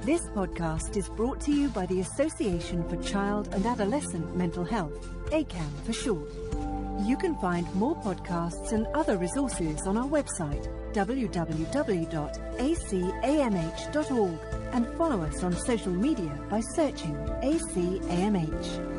This podcast is brought to you by the Association for Child and Adolescent Mental Health, ACAMH for short. You can find more podcasts and other resources on our website, www.acamh.org, and follow us on social media by searching ACAMH.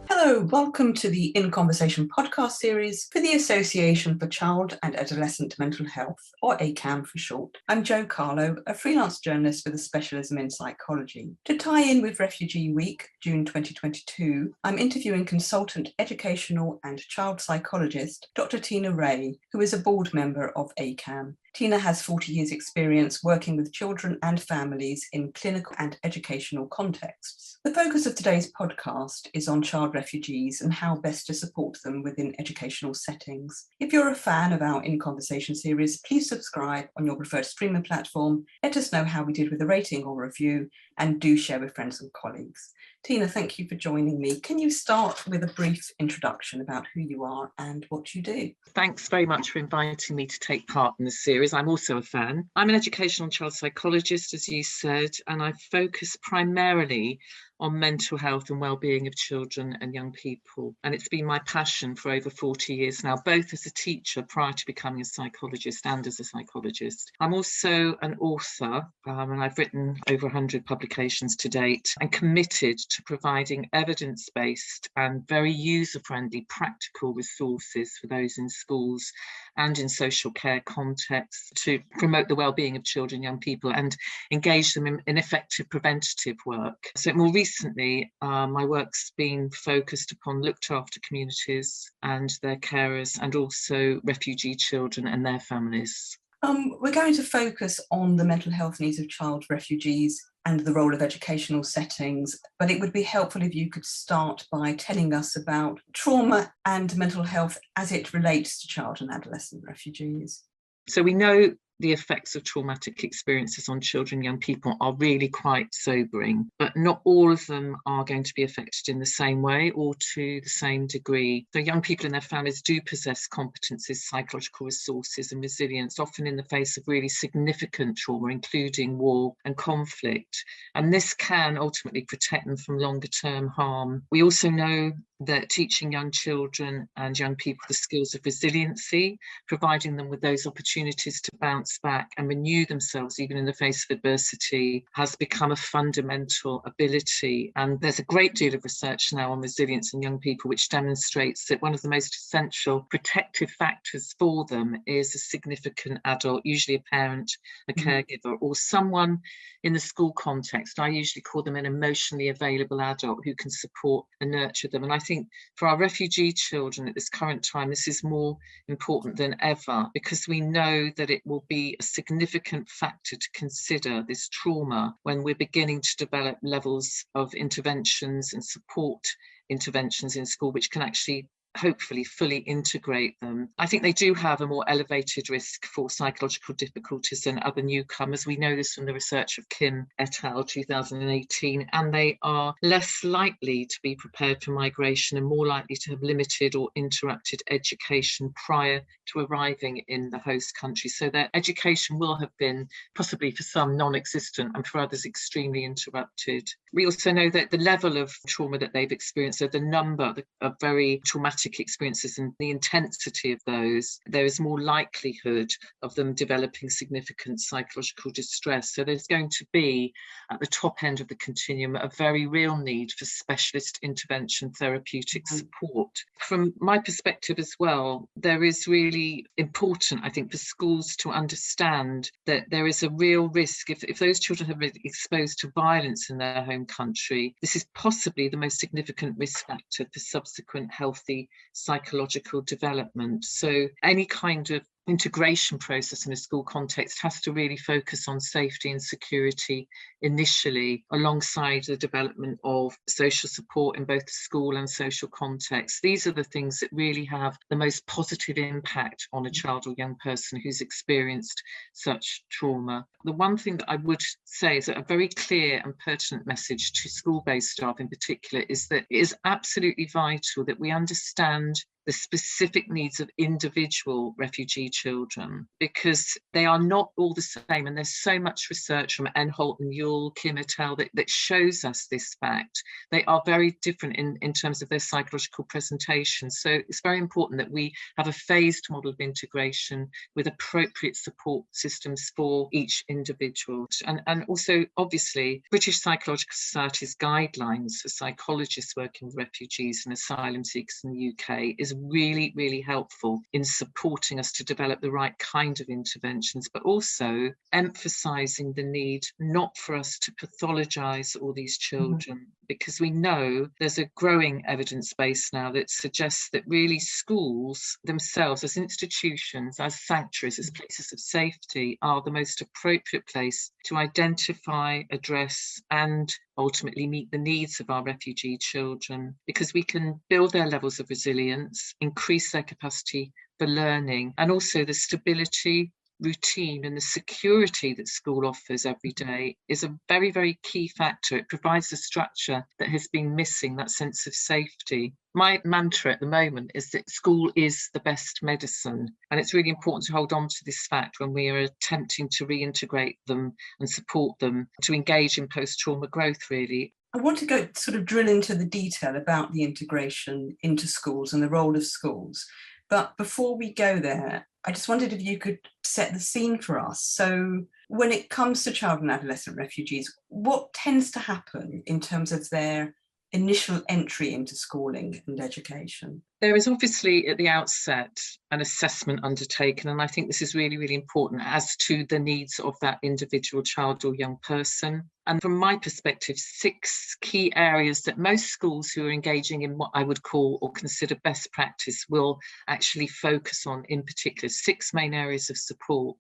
Hello, welcome to the In Conversation podcast series for the Association for Child and Adolescent Mental Health, or ACAMH for short. I'm Jo Carlo, a freelance journalist with a specialism in psychology. To tie in with Refugee Week, June 2022, I'm interviewing consultant educational and child psychologist Dr. Tina Ray, who is a board member of ACAMH. Tina has 40 years' experience working with children and families in clinical and educational contexts. The focus of today's podcast is on child refugees and how best to support them within educational settings. If you're a fan of our In Conversation series, please subscribe on your preferred streaming platform. Let us know how we did with a rating or review, and do share with friends and colleagues. Tina, thank you for joining me. Can you start with a brief introduction about who you are and what you do? Thanks very much for inviting me to take part in this series. I'm also a fan. I'm an educational child psychologist, as you said, and I focus primarily on mental health and well-being of children and young people. And it's been my passion for over 40 years now, both as a teacher prior to becoming a psychologist and as a psychologist. I'm also an author, and I've written over 100 publications to date, and committed to providing evidence-based and very user-friendly practical resources for those in schools and in social care contexts to promote the well-being of children and young people and engage them in effective preventative work. So more recently, my work's been focused upon looked after communities and their carers, and also refugee children and their families. We're going to focus on the mental health needs of child refugees and the role of educational settings, but it would be helpful if you could start by telling us about trauma and mental health as it relates to child and adolescent refugees. So we know the effects of traumatic experiences on children and young people are really quite sobering, but not all of them are going to be affected in the same way or to the same degree. So young people and their families do possess competencies, psychological resources and resilience, often in the face of really significant trauma, including war and conflict. And this can ultimately protect them from longer term harm. We also know that teaching young children and young people the skills of resiliency, providing them with those opportunities to bounce back and renew themselves even in the face of adversity, has become a fundamental ability. And there's a great deal of research now on resilience in young people, which demonstrates that one of the most essential protective factors for them is a significant adult, usually a parent, a caregiver, or someone in the school context. I usually call them an emotionally available adult who can support and nurture them. And I think for our refugee children at this current time, this is more important than ever, because we know that it will be a significant factor to consider, this trauma, when we're beginning to develop levels of interventions and support interventions in school, which can actually hopefully fully integrate them. I think they do have a more elevated risk for psychological difficulties than other newcomers. We know this from the research of Kim et al. 2018, and they are less likely to be prepared for migration and more likely to have limited or interrupted education prior to arriving in the host country. So their education will have been, possibly for some, non-existent, and for others extremely interrupted. We also know that the level of trauma that they've experienced, so the number of very traumatic experiences and the intensity of those, there is more likelihood of them developing significant psychological distress. So there's going to be, at the top end of the continuum, a very real need for specialist intervention therapeutic support. From my perspective as well, there is really important, I think, for schools to understand that there is a real risk if those children have been exposed to violence in their home country. This is possibly the most significant risk factor for subsequent healthy psychological development. So any kind of integration process in a school context has to really focus on safety and security initially, alongside the development of social support in both the school and social context. These are the things that really have the most positive impact on a child or young person who's experienced such trauma. The one thing that I would say is that a very clear and pertinent message to school-based staff in particular is that it is absolutely vital that we understand the specific needs of individual refugee children, because they are not all the same. And there's so much research from Enholt and Yule, Kim et al. That shows us this fact. They are very different in terms of their psychological presentation. So it's very important that we have a phased model of integration with appropriate support systems for each individual. And also, obviously, British Psychological Society's guidelines for psychologists working with refugees and asylum seekers in the UK is really, really helpful in supporting us to develop the right kind of interventions, but also emphasising the need not for us to pathologise all these children, because we know there's a growing evidence base now that suggests that really schools themselves as institutions, as sanctuaries, as places of safety are the most appropriate place to identify, address and ultimately meet the needs of our refugee children, because we can build their levels of resilience, increase their capacity for learning, and also the stability, routine and the security that school offers every day is a very, very key factor. It provides a structure that has been missing, that sense of safety. My mantra at the moment is that school is the best medicine, and it's really important to hold on to this fact when we are attempting to reintegrate them and support them to engage in post-trauma growth, really. I want to go sort of drill into the detail about the integration into schools and the role of schools. But before we go there, I just wondered if you could set the scene for us. So when it comes to child and adolescent refugees, what tends to happen in terms of their initial entry into schooling and education? There is obviously at the outset an assessment undertaken, and I think this is really, really important as to the needs of that individual child or young person. And from my perspective, 6 key areas that most schools who are engaging in what I would call or consider best practice will actually focus on, in particular, 6 main areas of support.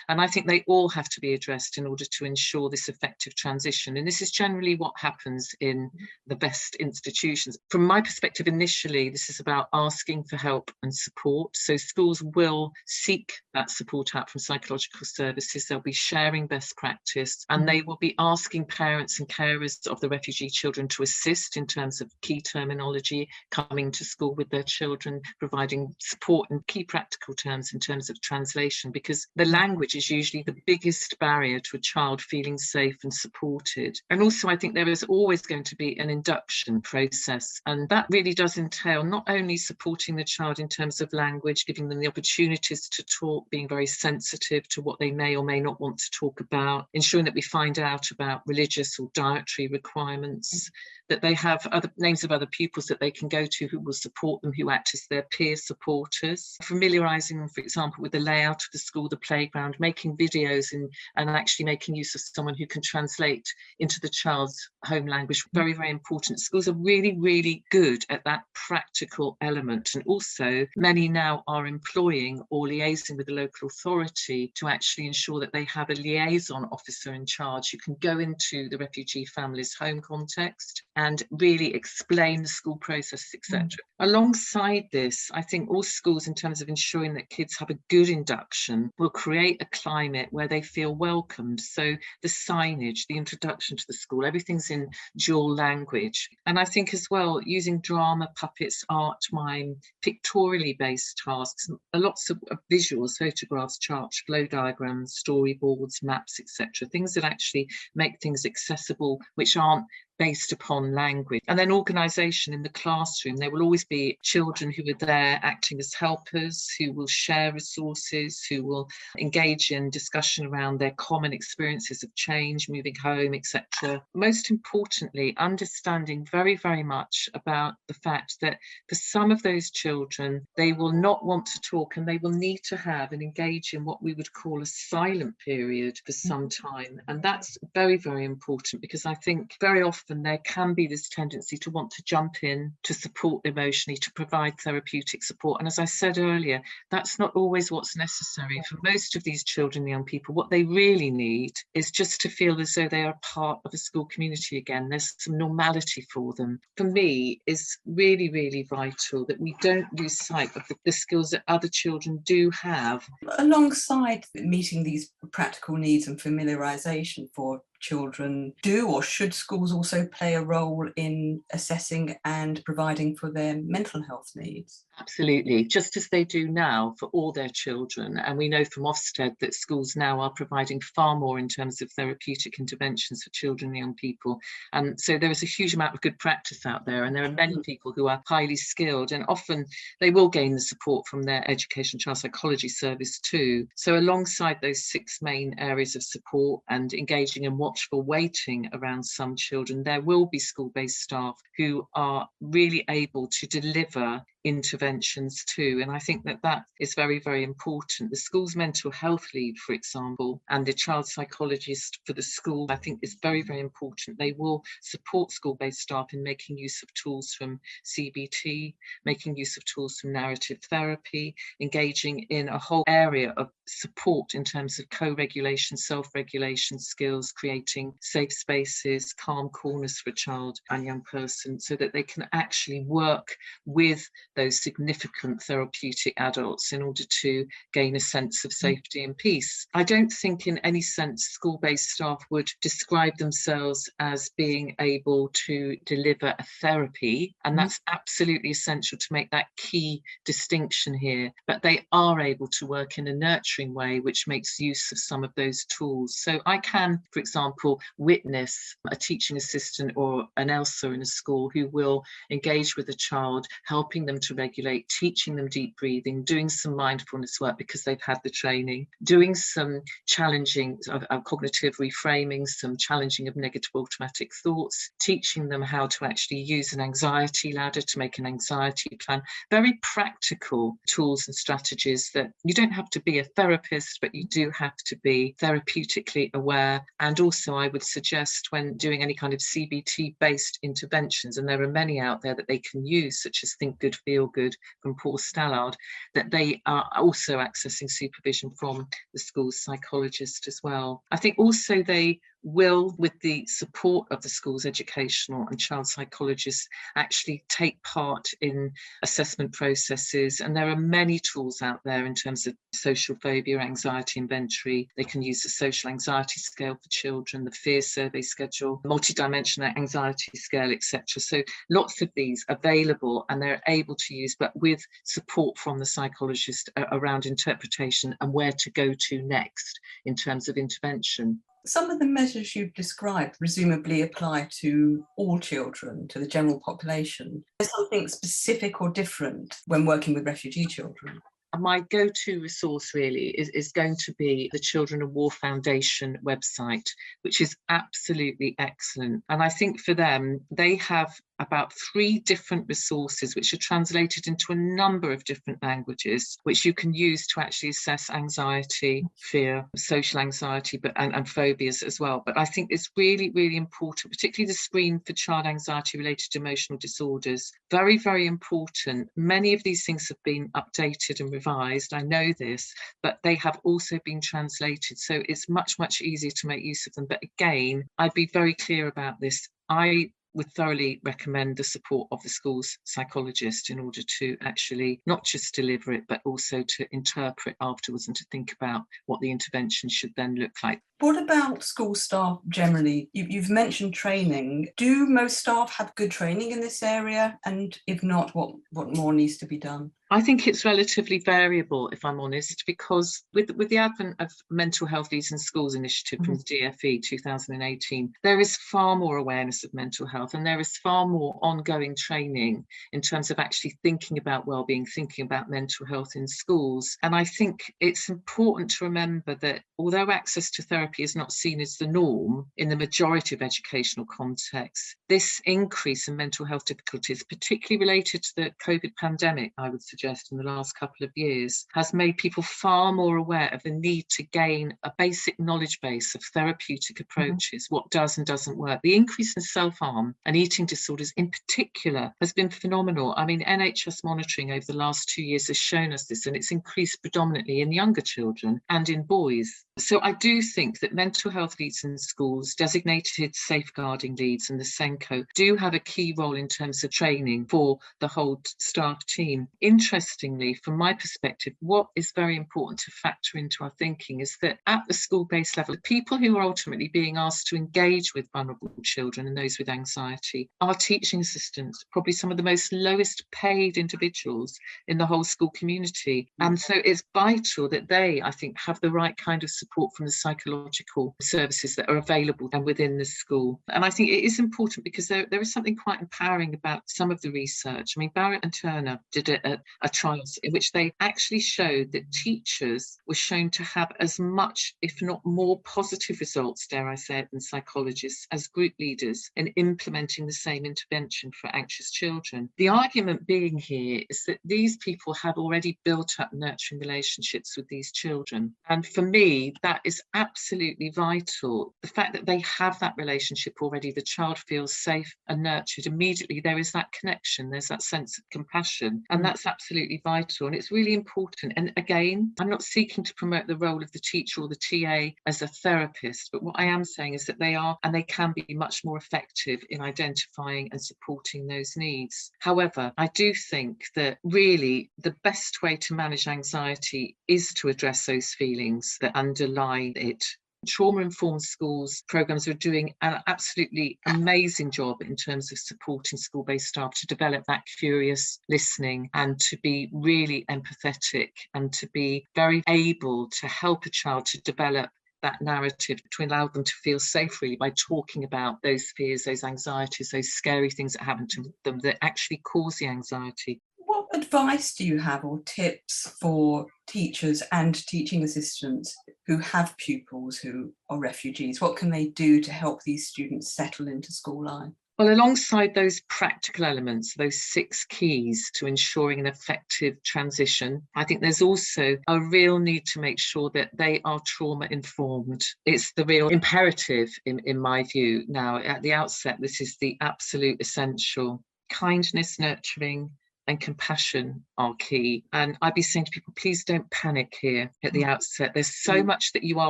And I think they all have to be addressed in order to ensure this effective transition. And this is generally what happens in the best institutions. From my perspective, initially, this is about asking for help and support. So schools will seek that support out from psychological services. They'll be sharing best practice, and they will be asking parents and carers of the refugee children to assist in terms of key terminology, coming to school with their children, providing support in key practical terms in terms of translation, because the language is usually the biggest barrier to a child feeling safe and supported. And also, I think there is always going to be an induction process, and that really does entail not only supporting the child in terms of language, giving them the opportunities to talk, being very sensitive to what they may or may not want to talk about, ensuring that we find out about religious or dietary requirements, that they have other names of other pupils that they can go to who will support them, who act as their peer supporters, familiarising them, for example, with the layout of the school, the playground, making videos and actually making use of someone who can translate into the child's home language. Very, very important. Schools are really, really good at that practical element. And also, many now are employing or liaising with the local authority to actually ensure that they have a liaison officer in charge who can go into the refugee family's home context and really explain the school process, etc. Alongside this, I think all schools, in terms of ensuring that kids have a good induction, will create a climate where they feel welcomed. So the signage, the introduction to the school, everything's in dual language. And I think as well, using drama, puppets, art, mime, pictorially based tasks, lots of visuals, photographs, charts, flow diagrams, storyboards, maps, etc. Things that actually make things accessible, which aren't based upon language. And then organisation in the classroom. There will always be children who are there acting as helpers, who will share resources, who will engage in discussion around their common experiences of change, moving home, etc. Most importantly, understanding very, very much about the fact that for some of those children, they will not want to talk and they will need to have and engage in what we would call a silent period for some time. And that's very, very important, because I think very often there can be this tendency to want to jump in, to support emotionally, to provide therapeutic support. And as I said earlier, that's not always what's necessary. For most of these children and young people, what they really need is just to feel as though they are part of a school community again. There's some normality for them. For me, it's really, really vital that we don't lose sight of the skills that other children do have. Alongside meeting these practical needs and familiarisation for children, do or should schools also play a role in assessing and providing for their mental health needs? Absolutely, just as they do now for all their children. And we know from Ofsted that schools now are providing far more in terms of therapeutic interventions for children and young people. And so there is a huge amount of good practice out there, and there are many people who are highly skilled, and often they will gain the support from their education child psychology service too. So alongside those 6 main areas of support and engaging in watchful waiting around some children, there will be school-based staff who are really able to deliver interventions too. And I think that that is very, very important. The school's mental health lead, for example, and the child psychologist for the school, I think is very, very important. They will support school-based staff in making use of tools from CBT, making use of tools from narrative therapy, engaging in a whole area of support in terms of co-regulation, self-regulation skills, creating safe spaces, calm corners for a child and young person, so that they can actually work with those significant therapeutic adults in order to gain a sense of safety and peace. I don't think in any sense school-based staff would describe themselves as being able to deliver a therapy, and that's absolutely essential to make that key distinction here. But they are able to work in a nurturing way, which makes use of some of those tools. So I can, for example, witness a teaching assistant or an ELSA in a school who will engage with a child, helping them to regulate, teaching them deep breathing, doing some mindfulness work because they've had the training, doing some challenging of cognitive reframing, some challenging of negative automatic thoughts, teaching them how to actually use an anxiety ladder to make an anxiety plan. Very practical tools and strategies that you don't have to be a therapist, but you do have to be therapeutically aware. And also I would suggest when doing any kind of CBT based interventions, and there are many out there that they can use, such as Think Good, Feel Good from Paul Stallard, that they are also accessing supervision from the school's psychologist as well. I think also they will, with the support of the school's educational and child psychologists, actually take part in assessment processes. And there are many tools out there in terms of social phobia, anxiety inventory. They can use the social anxiety scale for children, the fear survey schedule, multidimensional anxiety scale, etc. So lots of these available, and they're able to use, but with support from the psychologist around interpretation and where to go to next in terms of intervention. Some of the measures you've described presumably apply to all children, to the general population. Is there something specific or different when working with refugee children? My go-to resource really is going to be the Children of War Foundation website, which is absolutely excellent. And I think for them, they have about 3 different resources which are translated into a number of different languages, which you can use to actually assess anxiety, fear, social anxiety, and phobias as well. But I think it's really, really important, particularly the screen for child anxiety related to emotional disorders. Very, very important. Many of these things have been updated and revised. I know this, but they have also been translated. So it's much, much easier to make use of them. But again, I'd be very clear about this. I would thoroughly recommend the support of the school's psychologist in order to actually not just deliver it, but also to interpret afterwards and to think about what the intervention should then look like. What about school staff generally? You've mentioned training. Do most staff have good training in this area? And if not, what more needs to be done? I think it's relatively variable, if I'm honest, because with the advent of Mental Health Leads in Schools initiative from the DFE 2018, there is far more awareness of mental health, and there is far more ongoing training in terms of actually thinking about wellbeing, thinking about mental health in schools. And I think it's important to remember that although access to therapy is not seen as the norm in the majority of educational contexts, this increase in mental health difficulties, particularly related to the COVID pandemic, I would suggest in the last couple of years, has made people far more aware of the need to gain a basic knowledge base of therapeutic approaches, what does and doesn't work. The increase in self-harm and eating disorders in particular has been phenomenal. I mean, NHS monitoring over the last 2 years has shown us this, and it's increased predominantly in younger children and in boys. So I do think think that mental health leads in schools, designated safeguarding leads and the SENCO do have a key role in terms of training for the whole staff team. Interestingly, from my perspective, what is very important to factor into our thinking is that at the school-based level, the people who are ultimately being asked to engage with vulnerable children and those with anxiety are teaching assistants, probably some of the most lowest paid individuals in the whole school community. And so it's vital that they, I think, have the right kind of support from the psychological services that are available and within the school. And I think it is important because there is something quite empowering about some of the research. I mean, Barrett and Turner did a trial in which they actually showed that teachers were shown to have as much, if not more, positive results, dare I say it, than psychologists as group leaders in implementing the same intervention for anxious children. The argument being here is that these people have already built up nurturing relationships with these children. And for me, that is absolutely vital. The fact that they have that relationship already, the child feels safe and nurtured. Immediately there is that connection, there's that sense of compassion, and that's absolutely vital. And it's really important. And again, I'm not seeking to promote the role of the teacher or the TA as a therapist, but what I am saying is that they are and they can be much more effective in identifying and supporting those needs. However, I do think that really the best way to manage anxiety is to address those feelings that underlie it. Trauma-informed schools programs are doing an absolutely amazing job in terms of supporting school-based staff to develop that curious listening and to be really empathetic and to be very able to help a child to develop that narrative, to allow them to feel safe really by talking about those fears, those anxieties, those scary things that happen to them that actually cause the anxiety. What advice do you have or tips for teachers and teaching assistants who have pupils who are refugees? What can they do to help these students settle into school life? Well, alongside those practical elements, those 6 keys to ensuring an effective transition, I think there's also a real need to make sure that they are trauma informed. It's the real imperative in my view now. At the outset, this is the absolute essential. Kindness, nurturing, and compassion are key. And I'd be saying to people, please don't panic here at the outset. There's so much that you are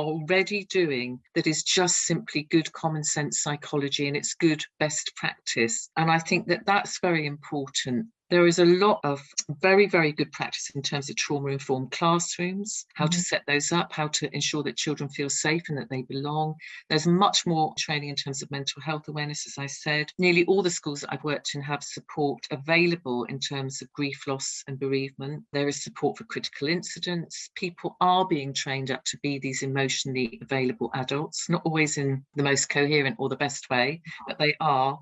already doing that is just simply good common sense psychology, and it's good best practice. And I think that that's very important. There is a lot of very, very good practice in terms of trauma-informed classrooms, how to set those up, how to ensure that children feel safe and that they belong. There's much more training in terms of mental health awareness, as I said. Nearly all the schools that I've worked in have support available in terms of grief, loss and bereavement. There is support for critical incidents. People are being trained up to be these emotionally available adults, not always in the most coherent or the best way, but they are.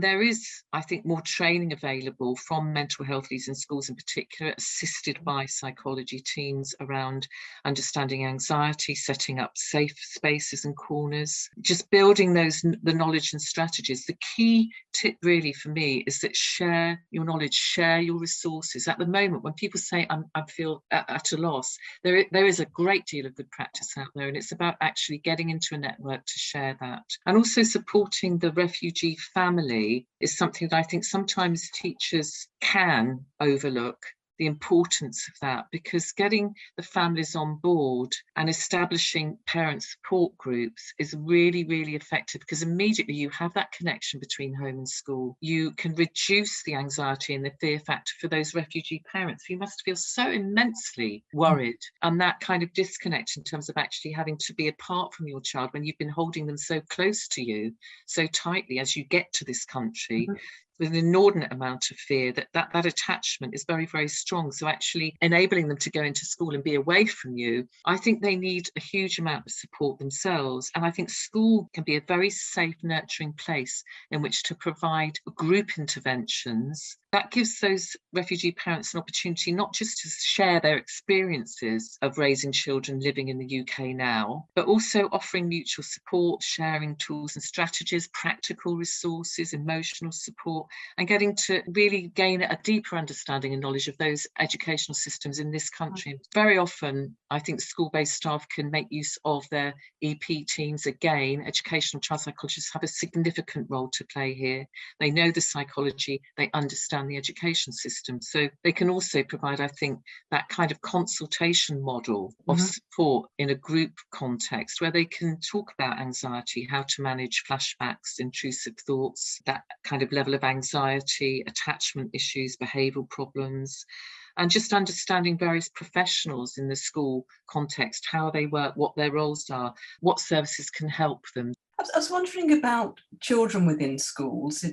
There is, I think, more training available from mental health leads in schools in particular, assisted by psychology teams around understanding anxiety, setting up safe spaces and corners, just building the knowledge and strategies. The key tip really for me is that share your knowledge, share your resources. At the moment, when people say I feel at a loss, there is a great deal of good practice out there, and it's about actually getting into a network to share that. And also supporting the refugee family is something that I think sometimes teachers can overlook, the importance of that, because getting the families on board and establishing parent support groups is really, really effective, because immediately you have that connection between home and school. You can reduce the anxiety and the fear factor for those refugee parents who must feel so immensely worried, and that kind of disconnect in terms of actually having to be apart from your child when you've been holding them so close to you, so tightly as you get to this country. With an inordinate amount of fear, that attachment is very, very strong. So actually enabling them to go into school and be away from you, I think they need a huge amount of support themselves. And I think school can be a very safe, nurturing place in which to provide group interventions. That gives those refugee parents an opportunity not just to share their experiences of raising children living in the UK now, but also offering mutual support, sharing tools and strategies, practical resources, emotional support, and getting to really gain a deeper understanding and knowledge of those educational systems in this country. Very often I think school-based staff can make use of their EP teams. Again, educational child psychologists have a significant role to play here. They know the psychology, they understand the education system. So they can also provide, I think, that kind of consultation model of support in a group context where they can talk about anxiety, how to manage flashbacks, intrusive thoughts, that kind of level of anxiety, attachment issues, behavioural problems, and just understanding various professionals in the school context, how they work, what their roles are, what services can help them. I was wondering about children within schools,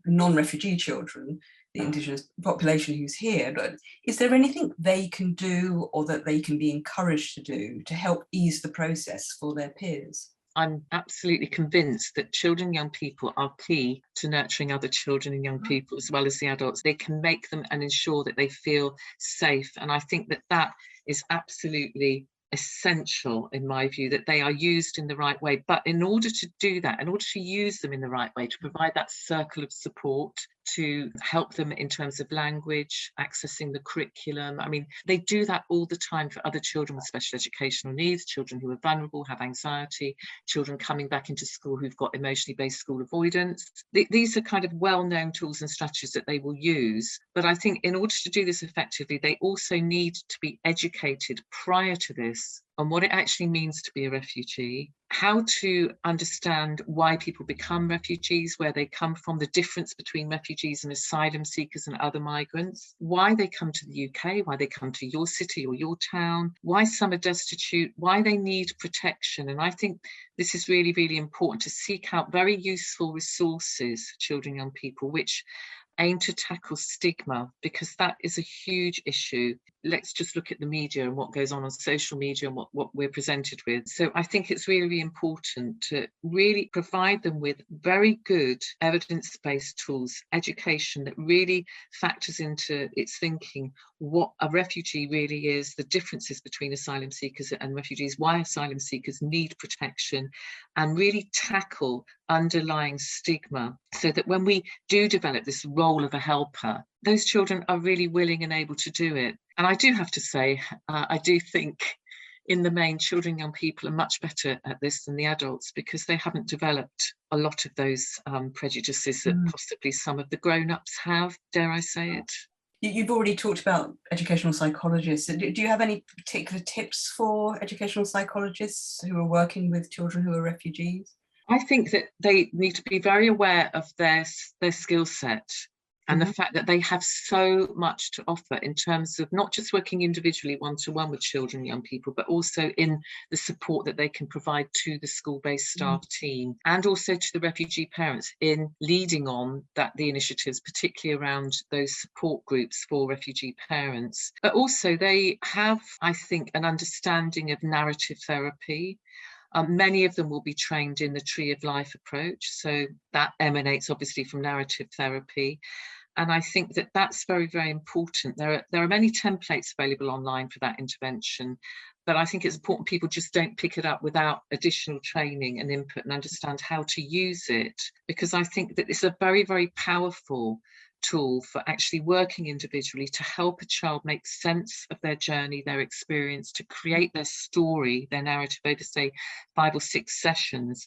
non-refugee children, the Indigenous population who's here, but is there anything they can do or that they can be encouraged to do to help ease the process for their peers? I'm absolutely convinced that children and young people are key to nurturing other children and young people as well as the adults. They can make them and ensure that they feel safe. And I think that that is absolutely essential, in my view, that they are used in the right way. But in order to do that, in order to use them in the right way, to provide that circle of support, to help them in terms of language, accessing the curriculum. I mean, they do that all the time for other children with special educational needs, children who are vulnerable, have anxiety, children coming back into school who've got emotionally based school avoidance. These are kind of well-known tools and strategies that they will use. But I think in order to do this effectively, they also need to be educated prior to this on what it actually means to be a refugee, how to understand why people become refugees, where they come from, the difference between refugees and asylum seekers and other migrants, why they come to the UK, why they come to your city or your town, why some are destitute, why they need protection. And I think this is really, really important, to seek out very useful resources, children, young people, which aim to tackle stigma, because that is a huge issue. Let's just look at the media and what goes on social media and what we're presented with. So I think it's really, really important to really provide them with very good evidence-based tools, education that really factors into its thinking what a refugee really is, the differences between asylum seekers and refugees, why asylum seekers need protection, and really tackle underlying stigma, so that when we do develop this role of a helper, those children are really willing and able to do it. And I do have to say, I do think in the main, children and young people are much better at this than the adults, because they haven't developed a lot of those prejudices that possibly some of the grown-ups have, dare I say it. You've already talked about educational psychologists. Do you have any particular tips for educational psychologists who are working with children who are refugees? I think that they need to be very aware of their skill set and the fact that they have so much to offer in terms of not just working individually one-to-one with children and young people, but also in the support that they can provide to the school-based staff team, and also to the refugee parents in leading on the initiatives, particularly around those support groups for refugee parents. But also they have, I think, an understanding of narrative therapy. Many of them will be trained in the Tree of Life approach, so that emanates obviously from narrative therapy. And I think that that's very, very important. There are many templates available online for that intervention, but I think it's important people just don't pick it up without additional training and input and understand how to use it, because I think that it's a very, very powerful tool for actually working individually to help a child make sense of their journey, their experience, to create their story, their narrative over, say, 5 or 6 sessions.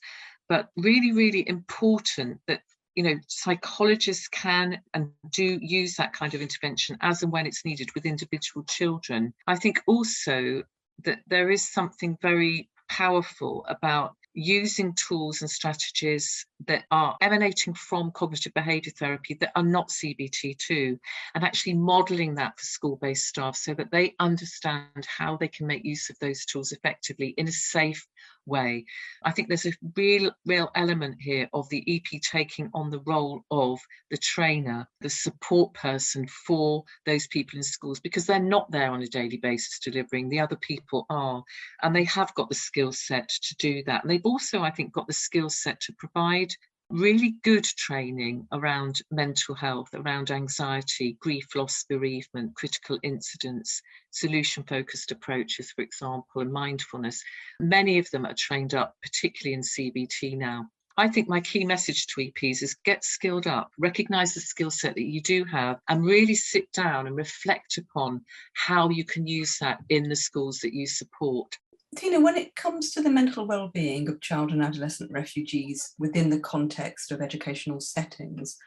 But really, really important that, you know, psychologists can and do use that kind of intervention as and when it's needed with individual children. I think also that there is something very powerful about using tools and strategies that are emanating from cognitive behaviour therapy that are not CBT2, and actually modelling that for school-based staff so that they understand how they can make use of those tools effectively in a safe way. I think there's a real element here of the EP taking on the role of the trainer, the support person for those people in schools, because they're not there on a daily basis delivering, the other people are, and they have got the skill set to do that. And they've also, I think, got the skill set to provide really good training around mental health, around anxiety, grief, loss, bereavement, critical incidents, solution-focused approaches, for example, and mindfulness. Many of them are trained up, particularly in CBT now. I think my key message to EPs is get skilled up, recognise the skill set that you do have, and really sit down and reflect upon how you can use that in the schools that you support. Tina, when it comes to the mental well-being of child and adolescent refugees within the context of educational settings,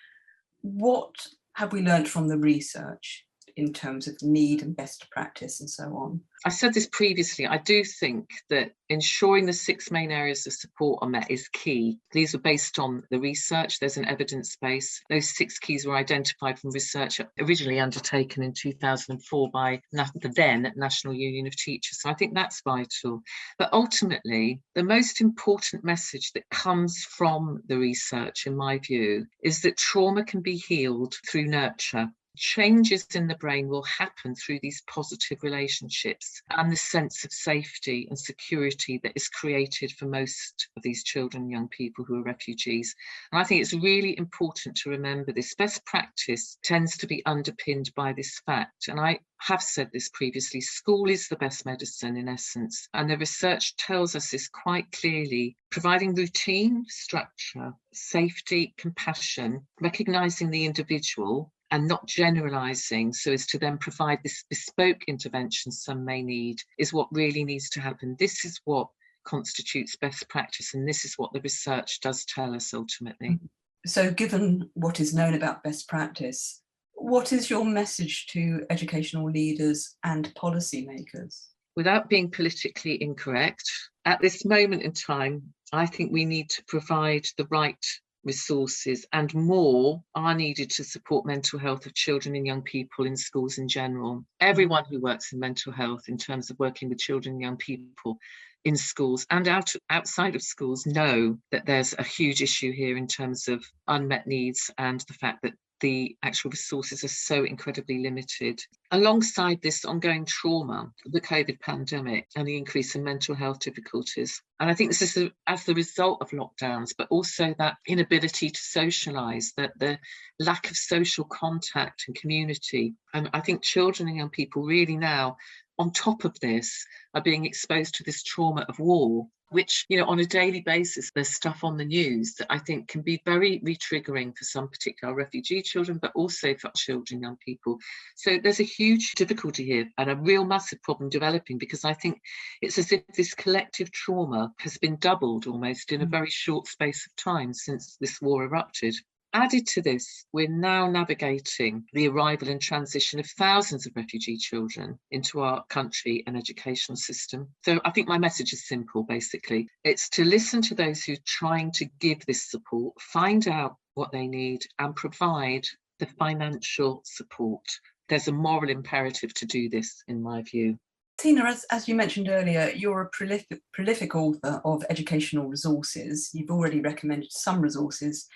what have we learned from the research in terms of need and best practice and so on? I said this previously, I do think that ensuring the 6 main areas of support are met is key. These were based on the research, there's an evidence base. Those 6 keys were identified from research originally undertaken in 2004 by the then National Union of Teachers. So I think that's vital. But ultimately, the most important message that comes from the research, in my view, is that trauma can be healed through nurture. Changes in the brain will happen through these positive relationships and the sense of safety and security that is created for most of these children and young people who are refugees. And I think it's really important to remember this. Best practice tends to be underpinned by this fact. And I have said this previously, school is the best medicine in essence. And the research tells us this quite clearly, providing routine, structure, safety, compassion, recognising the individual, and not generalising so as to then provide this bespoke intervention some may need, is what really needs to happen. This is what constitutes best practice, and this is what the research does tell us ultimately. So given what is known about best practice, what is your message to educational leaders and policymakers? Without being politically incorrect, at this moment in time, I think we need to provide the right resources, and more are needed to support mental health of children and young people in schools in general. Everyone who works in mental health in terms of working with children and young people in schools and outside of schools know that there's a huge issue here in terms of unmet needs and the fact that the actual resources are so incredibly limited. Alongside this ongoing trauma, the COVID pandemic and the increase in mental health difficulties. And I think this is as the result of lockdowns, but also that inability to socialise, that the lack of social contact and community. And I think children and young people really now, on top of this, are being exposed to this trauma of war, which, you know, on a daily basis, there's stuff on the news that I think can be very re-triggering for some particular refugee children, but also for children, young people. So there's a huge difficulty here and a real massive problem developing, because I think it's as if this collective trauma has been doubled almost in a very short space of time since this war erupted. Added to this, we're now navigating the arrival and transition of thousands of refugee children into our country and educational system. So I think my message is simple, basically. It's to listen to those who are trying to give this support, find out what they need and provide the financial support. There's a moral imperative to do this, in my view. Tina, as you mentioned earlier, you're a prolific author of educational resources. You've already recommended some resources.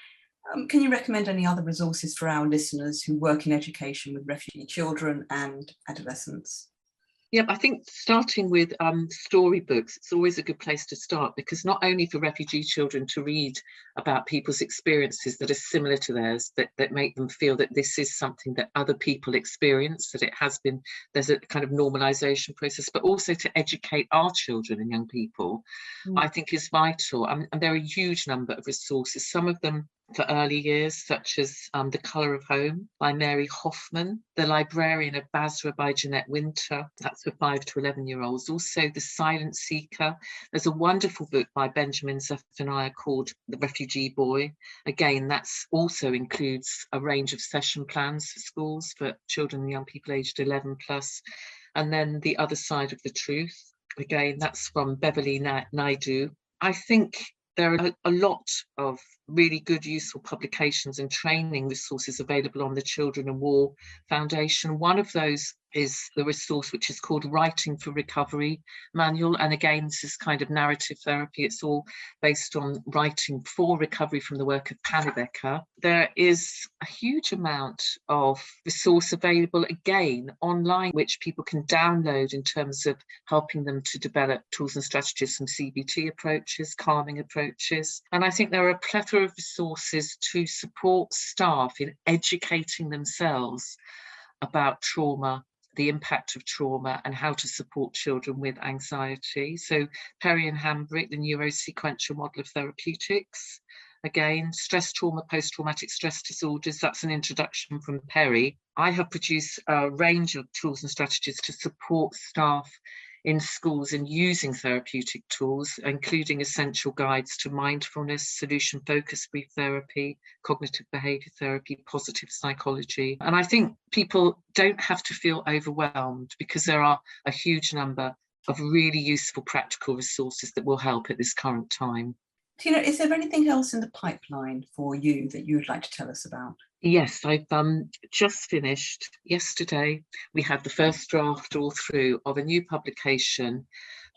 Can you recommend any other resources for our listeners who work in education with refugee children and adolescents? Yeah, I think starting with storybooks, it's always a good place to start, because not only for refugee children to read about people's experiences that are similar to theirs, that make them feel that this is something that other people experience, that it has been, there's a kind of normalisation process, but also to educate our children and young people, I think is vital. And there are a huge number of resources, some of them for early years, such as The Colour of Home by Mary Hoffman, The Librarian of Basra by Jeanette Winter, that's for 5 to 11-year-olds. Also The Silent Seeker. There's a wonderful book by Benjamin Zephaniah called The Refugee Boy. Again, that's also includes a range of session plans for schools for children and young people aged 11 plus. And then The Other Side of the Truth. Again, that's from Beverly Naidu. I think there are a lot of really good, useful publications and training resources available on the Children and War Foundation. One of those is the resource which is called Writing for Recovery Manual. And again, this is kind of narrative therapy. It's all based on writing for recovery from the work of Panibecker. There is a huge amount of resource available, again, online, which people can download in terms of helping them to develop tools and strategies from CBT approaches, calming approaches. And I think there are a plethora of resources to support staff in educating themselves about trauma the impact of trauma and how to support children with anxiety. So Perry and Hambrick, the neurosequential model of therapeutics. Again, stress trauma, post-traumatic stress disorders, that's an introduction from Perry. I have produced a range of tools and strategies to support staff in schools in using therapeutic tools, including essential guides to mindfulness, solution-focused brief therapy, cognitive behaviour therapy, positive psychology. And I think people don't have to feel overwhelmed, because there are a huge number of really useful practical resources that will help at this current time. Tina, is there anything else in the pipeline for you that you would like to tell us about? Yes, I've just finished yesterday. We had the first draft all through of a new publication,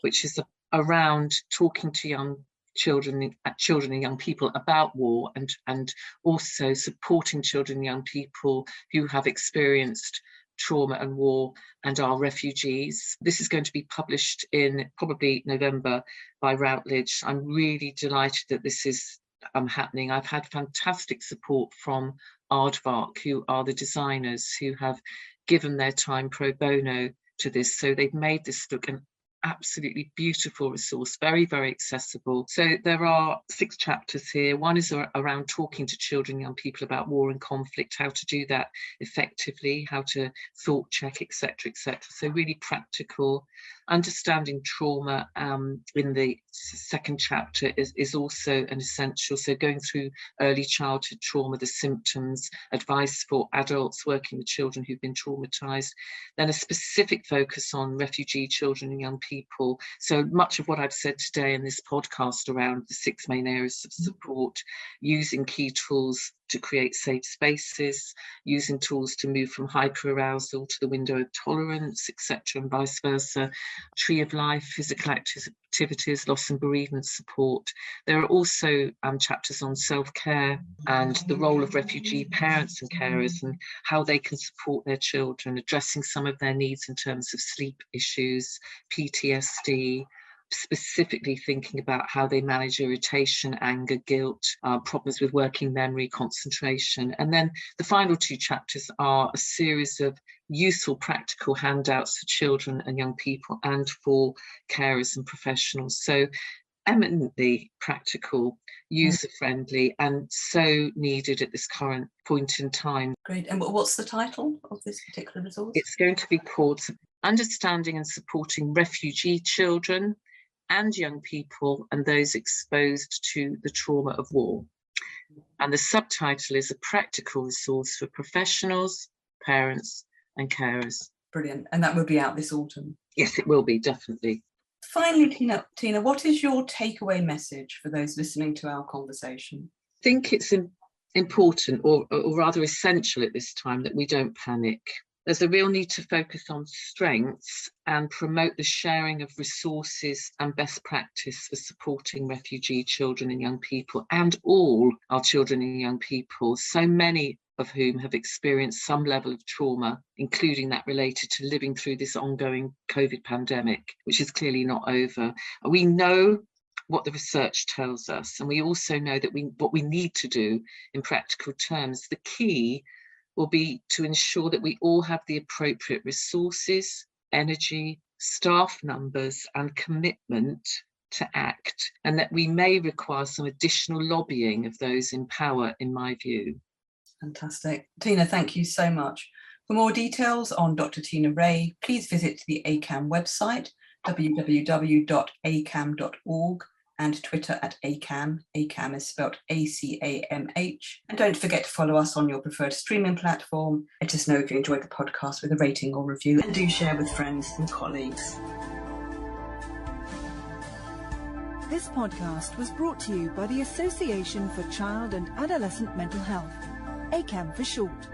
which is around talking to children and young people about war, and also supporting children and young people who have experienced trauma and war and are refugees. This is going to be published in probably November by Routledge. I'm really delighted that this is happening. I've had fantastic support from Aardvark, who are the designers who have given their time pro bono to this. So they've made this look an absolutely beautiful resource, very, very accessible. So there are 6 chapters here. One is around talking to children, young people about war and conflict, how to do that effectively, how to thought check, etc., etc. So really practical. Understanding trauma in the second chapter is also an essential. So going through early childhood trauma, the symptoms, advice for adults working with children who've been traumatized. Then a specific focus on refugee children and young people. So much of what I've said today in this podcast around the 6 main areas of support, using key tools to create safe spaces, using tools to move from hyperarousal to the window of tolerance, etc., and vice versa. Tree of life, physical activities, loss and bereavement support. There are also chapters on self-care and the role of refugee parents and carers and how they can support their children, addressing some of their needs in terms of sleep issues, PTSD, specifically thinking about how they manage irritation, anger, guilt, problems with working memory, concentration. And then the final 2 chapters are a series of useful practical handouts for children and young people and for carers and professionals. So eminently practical, user-friendly, and so needed at this current point in time. Great. And what's the title of this particular resource? It's going to be called Understanding and Supporting Refugee Children and Young People and Those Exposed to the Trauma of War. And the subtitle is A Practical Resource for Professionals, Parents and Carers. Brilliant. And that will be out this autumn? Yes, it will be, definitely. Finally, Tina, what is your takeaway message for those listening to our conversation? I think it's important, or rather essential at this time, that we don't panic. There's a real need to focus on strengths and promote the sharing of resources and best practice for supporting refugee children and young people, and all our children and young people, so many of whom have experienced some level of trauma, including that related to living through this ongoing COVID pandemic, which is clearly not over. We know what the research tells us, and we also know that what we need to do in practical terms. The key will be to ensure that we all have the appropriate resources, energy, staff numbers and commitment to act, and that we may require some additional lobbying of those in power, in my view. Fantastic. Tina, thank you so much. For more details on Dr. Tina Ray, please visit the ACAMH website, www.acamh.org, and Twitter at ACAMH. ACAMH is spelled ACAMH. And don't forget to follow us on your preferred streaming platform. Let us know if you enjoyed the podcast with a rating or review, and do share with friends and colleagues. This podcast was brought to you by the Association for Child and Adolescent Mental Health, ACAMH for short.